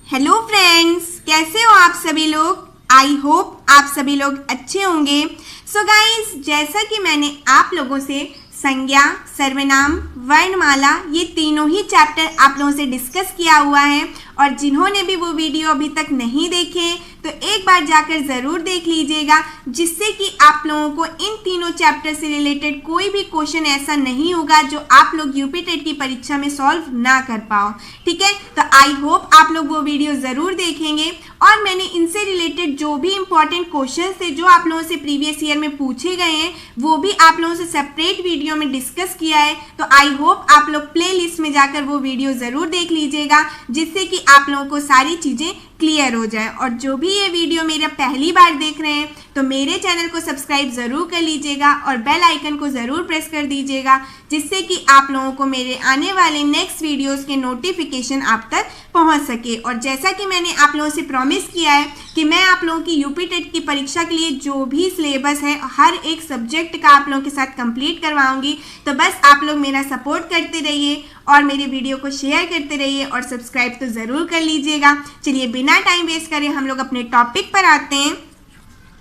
Hello friends, कैसे हो आप सभी लोग। आई होप आप सभी लोग अच्छे होंगे। सो गाइस, जैसा कि मैंने आप लोगों से संज्ञा, सर्वनाम, वर्णमाला ये तीनों ही चैप्टर आप लोगों से डिस्कस किया हुआ है और जिन्होंने भी वो वीडियो अभी तक नहीं देखे तो एक बार जाकर ज़रूर देख लीजिएगा, जिससे कि आप लोगों को इन तीनों चैप्टर से रिलेटेड कोई भी क्वेश्चन ऐसा नहीं होगा जो आप लोग यूपी टेट की परीक्षा में सॉल्व ना कर पाओ। ठीक है, तो आई होप आप लोग वो वीडियो ज़रूर देखेंगे और मैंने इनसे रिलेटेड जो भी इंपॉर्टेंट क्वेश्चन थे जो आप लोगों से प्रीवियस ईयर में पूछे गए हैं वो भी आप लोगों से सेपरेट वीडियो में डिस्कस किया है। तो आई होप आप लोग प्ले लिस्ट में जाकर वो वीडियो ज़रूर देख लीजिएगा, जिससे कि आप लोगों को सारी चीज़ें क्लियर हो जाए। और जो भी ये वीडियो मेरा पहली बार देख रहे हैं तो मेरे चैनल को सब्सक्राइब ज़रूर कर लीजिएगा और बेल आइकन को ज़रूर प्रेस कर दीजिएगा, जिससे कि आप लोगों को मेरे आने वाले नेक्स्ट वीडियोस के नोटिफिकेशन आप तक पहुंच सके। और जैसा कि मैंने आप लोगों से प्रॉमिस किया है कि मैं आप लोगों की यूपी टेट की परीक्षा के लिए जो भी सिलेबस है हर एक सब्जेक्ट का आप लोगों के साथ कंप्लीट करवाऊंगी। तो बस आप लोग मेरा सपोर्ट करते रहिए और मेरे वीडियो को शेयर करते रहिए और सब्सक्राइब तो ज़रूर कर लीजिएगा। चलिए बिना टाइम वेस्ट करे हम लोग अपने टॉपिक पर आते हैं।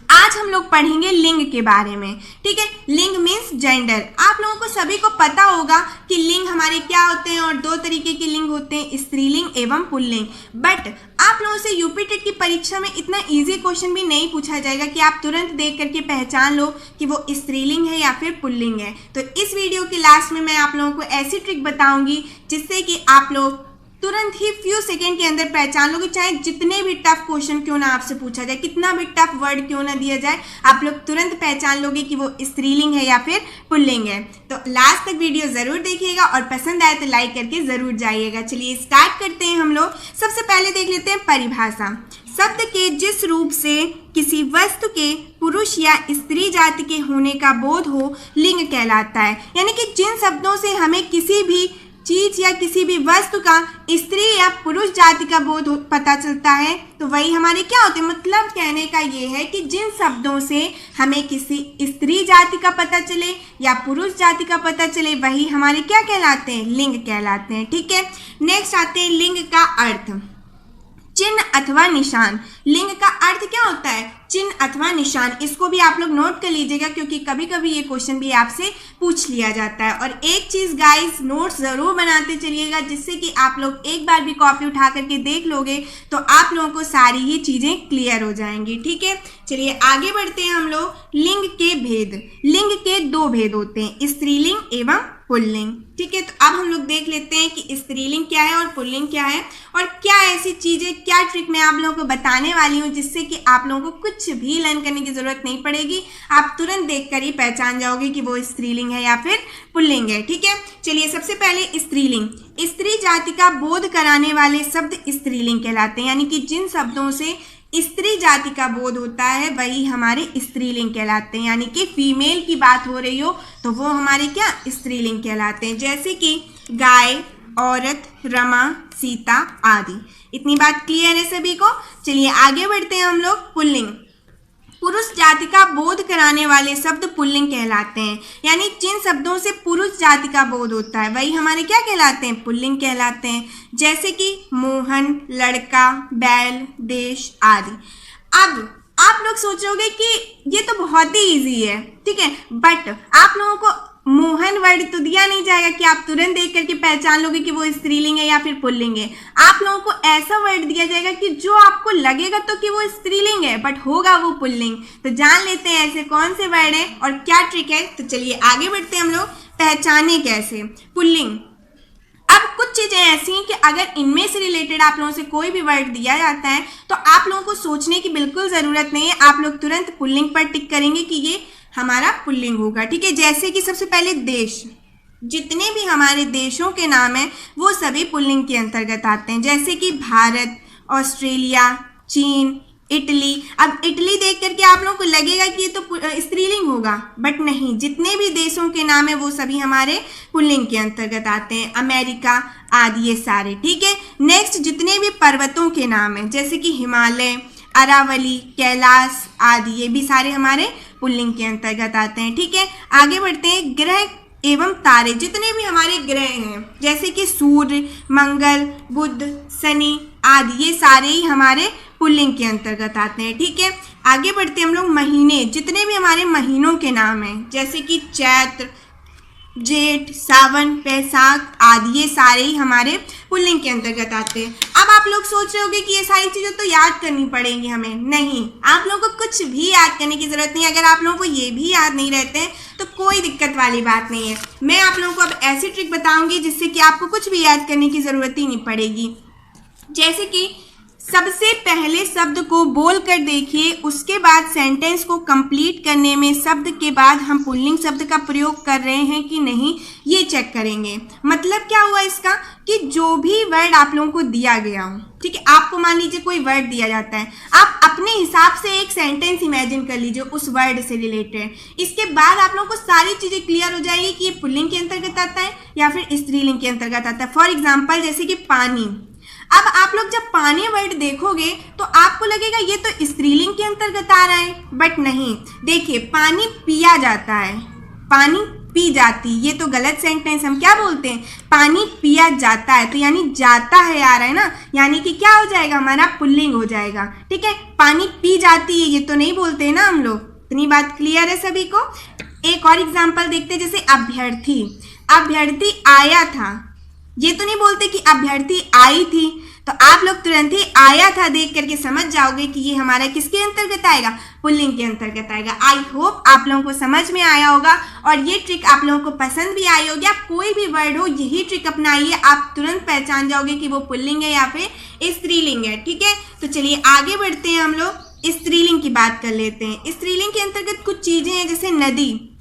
आज हम लोग पढ़ेंगे लिंग के बारे में। ठीक है, लिंग मीन्स जेंडर। आप लोगों को सभी को पता होगा कि लिंग हमारे क्या होते हैं और दो तरीके के लिंग होते हैं, स्त्रीलिंग एवं पुल्लिंग। बट आप लोगों से यूपी टेट की परीक्षा में इतना इजी क्वेश्चन भी नहीं पूछा जाएगा कि आप तुरंत देख करके पहचान लो कि वो स्त्रीलिंग है या फिर पुल्लिंग है। तो इस वीडियो के लास्ट में मैं आप लोगों को ऐसी ट्रिक बताऊंगी जिससे कि आप लोग तुरंत ही फ्यू सेकेंड के अंदर पहचान लोगे, चाहे जितने भी टफ क्वेश्चन क्यों ना आपसे पूछा जाए, कितना भी टफ वर्ड क्यों ना दिया जाए, आप लोग तुरंत पहचान लोगे कि वो स्त्रीलिंग है या फिर पुल्लिंग है। तो लास्ट तक वीडियो जरूर देखिएगा और पसंद आए तो लाइक करके जरूर जाइएगा। चलिए स्टार्ट करते हैं हम लोग। सबसे पहले देख लेते हैं परिभाषा। शब्द के जिस रूप से किसी वस्तु के पुरुष या स्त्री जाति के होने का बोध हो लिंग कहलाता है। यानी कि जिन शब्दों से हमें किसी भी चीज या किसी भी वस्तु का स्त्री या पुरुष जाति का बोध पता चलता है तो वही हमारे क्या होते हैं। मतलब कहने का ये है कि जिन शब्दों से हमें किसी स्त्री जाति का पता चले या पुरुष जाति का पता चले वही हमारे क्या कहलाते हैं, लिंग कहलाते हैं। ठीक है, नेक्स्ट आते हैं लिंग का अर्थ। चिन्ह अथवा निशान। लिंग का अर्थ क्या होता है, चिन्ह अथवा निशान। इसको भी आप लोग नोट कर लीजिएगा क्योंकि कभी कभी ये क्वेश्चन भी आपसे पूछ लिया जाता है। और एक चीज गाइस, नोट्स जरूर बनाते चलिएगा, जिससे कि आप लोग एक बार भी कॉपी उठा करके देख लोगे तो आप लोगों को सारी ही चीजें क्लियर हो जाएंगी। ठीक है, चलिए आगे बढ़ते हैं हम लोग। लिंग के भेद। लिंग के दो भेद होते हैं, स्त्रीलिंग एवं पुल्लिंग। ठीक है, तो अब हम लोग देख लेते हैं कि स्त्रीलिंग क्या है और पुल्लिंग क्या है और क्या ऐसी चीजें, क्या ट्रिक मैं आप लोगों को बताने वाली हूँ जिससे कि आप लोगों को कुछ भी लर्न करने की जरूरत नहीं पड़ेगी। आप तुरंत देखकर ही पहचान जाओगे कि वो स्त्रीलिंग है या फिर पुल्लिंग है। ठीक है, चलिए सबसे पहले स्त्रीलिंग। स्त्री जाति का बोध कराने वाले शब्द स्त्रीलिंग कहलाते हैं। यानी कि जिन शब्दों से स्त्री जाति का बोध होता है वही हमारे स्त्रीलिंग कहलाते हैं। यानी कि फीमेल की बात हो रही हो तो वो हमारे क्या, स्त्रीलिंग कहलाते हैं। जैसे कि गाय, औरत, रमा, सीता आदि। इतनी बात क्लियर है सभी को। चलिए आगे बढ़ते हैं हम लोग। पुल्लिंग। पुरुष जाति का बोध कराने वाले शब्द पुल्लिंग कहलाते हैं। यानी जिन शब्दों से पुरुष जाति का बोध होता है वही हमारे क्या कहलाते हैं, पुल्लिंग कहलाते हैं। जैसे कि मोहन, लड़का, बैल, देश आदि। अब आप लोग सोचोगे कि ये तो बहुत ही इजी है, ठीक है, बट आप लोगों को मोहन वर्ड तो दिया नहीं जाएगा कि आप तुरंत देख करके पहचान लोगे कि वो स्त्रीलिंग है या फिर पुल्लिंग है। आप लोगों को ऐसा वर्ड दिया जाएगा कि जो आपको लगेगा तो कि वो स्त्रीलिंग है बट होगा वो पुल्लिंग। तो जान लेते हैं ऐसे कौन से वर्ड है और क्या ट्रिक है। तो चलिए आगे बढ़ते हैं हम लोग। पहचाने कैसे पुल्लिंग। अब कुछ चीजें ऐसी हैं कि अगर इनमें से रिलेटेड आप लोगों से कोई भी वर्ड दिया जाता है तो आप लोगों को सोचने की बिल्कुल जरूरत नहीं है। आप लोग तुरंत पुल्लिंग पर टिक करेंगे कि ये हमारा पुल्लिंग होगा। ठीक है, जैसे कि सबसे पहले देश। जितने भी हमारे देशों के नाम हैं वो सभी पुल्लिंग के अंतर्गत आते हैं। जैसे कि भारत, ऑस्ट्रेलिया, चीन, इटली। अब इटली देख करके आप लोगों को लगेगा कि ये तो स्त्रीलिंग होगा, बट नहीं, जितने भी देशों के नाम है वो सभी हमारे पुल्लिंग के अंतर्गत आते हैं। अमेरिका आदि ये सारे। ठीक है, नेक्स्ट जितने भी पर्वतों के नाम है जैसे कि हिमालय, अरावली, कैलाश आदि ये भी सारे हमारे पुल्लिंग के अंतर्गत आते हैं। ठीक है, आगे बढ़ते हैं। ग्रह एवं तारे, जितने भी हमारे ग्रह हैं जैसे कि सूर्य, मंगल, बुध, शनि आदि, ये सारे ही हमारे पुल्लिंग के अंतर्गत आते हैं। ठीक है, आगे बढ़ते हम लोग महीने, जितने भी हमारे महीनों के नाम हैं जैसे कि चैत्र, जेठ, सावन, बैसाख आदि, ये सारे ही हमारे पुल्लिंग के अंतर्गत आते हैं। अब आप लोग सोच रहे होंगे कि ये सारी चीज़ें तो याद करनी पड़ेंगी हमें। नहीं, आप लोगों को कुछ भी याद करने की ज़रूरत नहीं है। अगर आप लोगों को ये भी याद नहीं रहते हैं तो कोई दिक्कत वाली बात नहीं है। मैं आप लोगों को अब ऐसी ट्रिक बताऊंगी जिससे कि आपको कुछ भी याद करने की ज़रूरत ही नहीं पड़ेगी। जैसे कि सबसे पहले शब्द को बोल कर देखिए, उसके बाद सेंटेंस को कंप्लीट करने में शब्द के बाद हम पुल्लिंग शब्द का प्रयोग कर रहे हैं कि नहीं, ये चेक करेंगे। मतलब क्या हुआ इसका कि जो भी वर्ड आप लोगों को दिया गया हो, ठीक है, आपको मान लीजिए कोई वर्ड दिया जाता है, आप अपने हिसाब से एक सेंटेंस इमेजिन कर लीजिए उस वर्ड से रिलेटेड। इसके बाद आप लोगों को सारी चीज़ें क्लियर हो जाएगी कि ये पुल्लिंग के अंतर्गत आता है या फिर स्त्रीलिंग के अंतर्गत आता है। फॉर एग्जाम्पल जैसे कि पानी। अब आप लोग जब पानी वर्ड देखोगे तो आपको लगेगा ये तो स्त्रीलिंग के अंतर्गत आ रहा है, बट नहीं। देखिए, पानी पिया जाता है, पानी पी जाती, ये तो गलत सेंटेंस। हम क्या बोलते हैं, पानी पिया जाता है, तो यानी जाता है आ रहा है ना, यानी कि क्या हो जाएगा, हमारा पुल्लिंग हो जाएगा। ठीक है, पानी पी जाती है ये तो नहीं बोलते हैं ना हम लोग। इतनी बात क्लियर है सभी को। एक और एग्जाम्पल देखते हैं, जैसे अभ्यर्थी। अभ्यर्थी आया था, ये तो नहीं बोलते कि अभ्यर्थी आई थी, तो आप लोग तुरंत ही आया था देख करके समझ जाओगे कि ये हमारा किसके अंतर्गत आएगा, पुल्लिंग के अंतर्गत आएगा। आई होप आप लोगों को समझ में आया होगा और ये ट्रिक आप लोगों को पसंद भी आई होगी। आप कोई भी वर्ड हो यही ट्रिक अपनाइए, आप तुरंत पहचान जाओगे कि वो पुल्लिंग है या फिर स्त्रीलिंग है। ठीक है, तो चलिए आगे बढ़ते हैं, हम लोग स्त्रीलिंग की बात कर लेते हैं। स्त्रीलिंग के अंतर्गत कुछ चीजें हैं, जैसे नदी।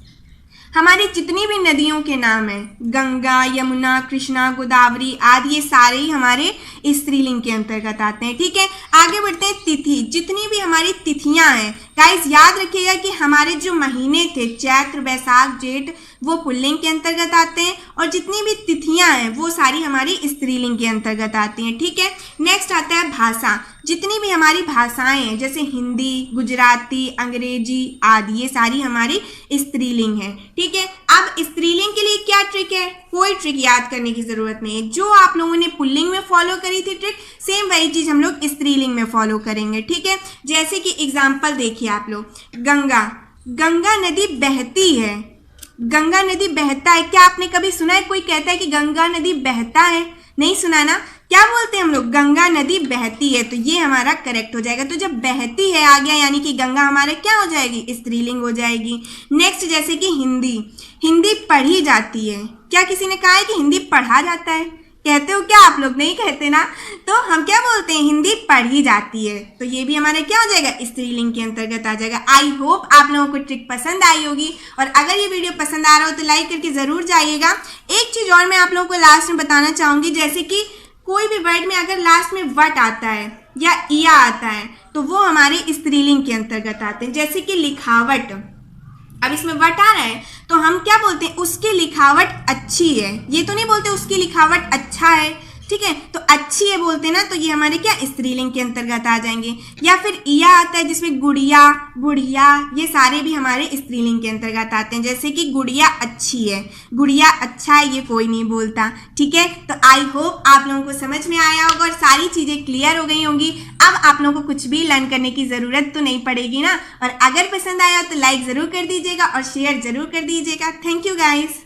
हमारी जितनी भी नदियों के नाम हैं, गंगा, यमुना, कृष्णा, गोदावरी आदि, ये सारे ही हमारे स्त्रीलिंग के अंतर्गत आते हैं। ठीक है, आगे बढ़ते हैं। तिथि, जितनी भी हमारी तिथियां हैं, गाइस याद रखिएगा कि हमारे जो महीने थे चैत्र, बैसाख, जेठ, वो पुल्लिंग के अंतर्गत आते हैं और जितनी भी तिथियां हैं वो सारी हमारी स्त्रीलिंग के अंतर्गत आती हैं। ठीक है, नेक्स्ट आता है भाषा। जितनी भी हमारी भाषाएं हैं जैसे हिंदी, गुजराती, अंग्रेजी आदि, ये सारी हमारी स्त्रीलिंग है। ठीक है, अब स्त्रीलिंग के लिए क्या ट्रिक है, कोई ट्रिक याद करने की जरूरत नहीं है। जो आप लोगों ने पुल्लिंग में फॉलो करी थी ट्रिक, सेम वही चीज हम लोग स्त्रीलिंग में फॉलो करेंगे। ठीक है, जैसे कि एग्जाम्पल देखिए आप लोग, गंगा। गंगा नदी बहती है, गंगा नदी बहता है। क्या आपने कभी सुना है कोई कहता है कि गंगा नदी बहता है? नहीं सुना ना। क्या बोलते हैं हम लोग, गंगा नदी बहती है, तो ये हमारा करेक्ट हो जाएगा। तो जब बहती है आ गया, यानी कि गंगा हमारे क्या हो जाएगी, स्त्रीलिंग हो जाएगी। नेक्स्ट जैसे कि हिंदी। हिंदी पढ़ी जाती है। क्या किसी ने कहा है कि हिंदी पढ़ा जाता है? कहते हो क्या आप लोग? नहीं कहते ना। तो हम क्या बोलते हैं, हिंदी पढ़ी जाती है, तो ये भी हमारे क्या हो जाएगा, स्त्रीलिंग के अंतर्गत आ जाएगा। आई होप आप लोगों को ट्रिक पसंद आई होगी और अगर ये वीडियो पसंद आ रहा हो तो लाइक करके जरूर जाइएगा। एक चीज और मैं आप लोगों को लास्ट में बताना चाहूंगी, जैसे कि कोई भी वर्ड में अगर लास्ट में वट आता है या इया आता है तो वो हमारे स्त्रीलिंग के अंतर्गत आते हैं। जैसे कि लिखावट, अब इसमें वट आ रहा है तो हम क्या बोलते हैं, उसकी लिखावट अच्छी है। ये तो नहीं बोलते उसकी लिखावट अच्छा है, ठीक है, तो अच्छी है बोलते हैं ना, तो ये हमारे क्या स्त्रीलिंग के अंतर्गत आ जाएंगे। या फिर इया आता है जिसमें गुड़िया, बुढ़िया, ये सारे भी हमारे स्त्रीलिंग के अंतर्गत आते हैं। जैसे कि गुड़िया अच्छी है, गुड़िया अच्छा है, ये कोई नहीं बोलता। ठीक है, तो आई होप आप लोगों को समझ में आया होगा और सारी चीजें क्लियर हो गई होंगी। अब आप लोगों को कुछ भी लर्न करने की जरूरत तो नहीं पड़ेगी ना। और अगर पसंद आया तो लाइक जरूर कर दीजिएगा और शेयर जरूर कर दीजिएगा। Thank you guys.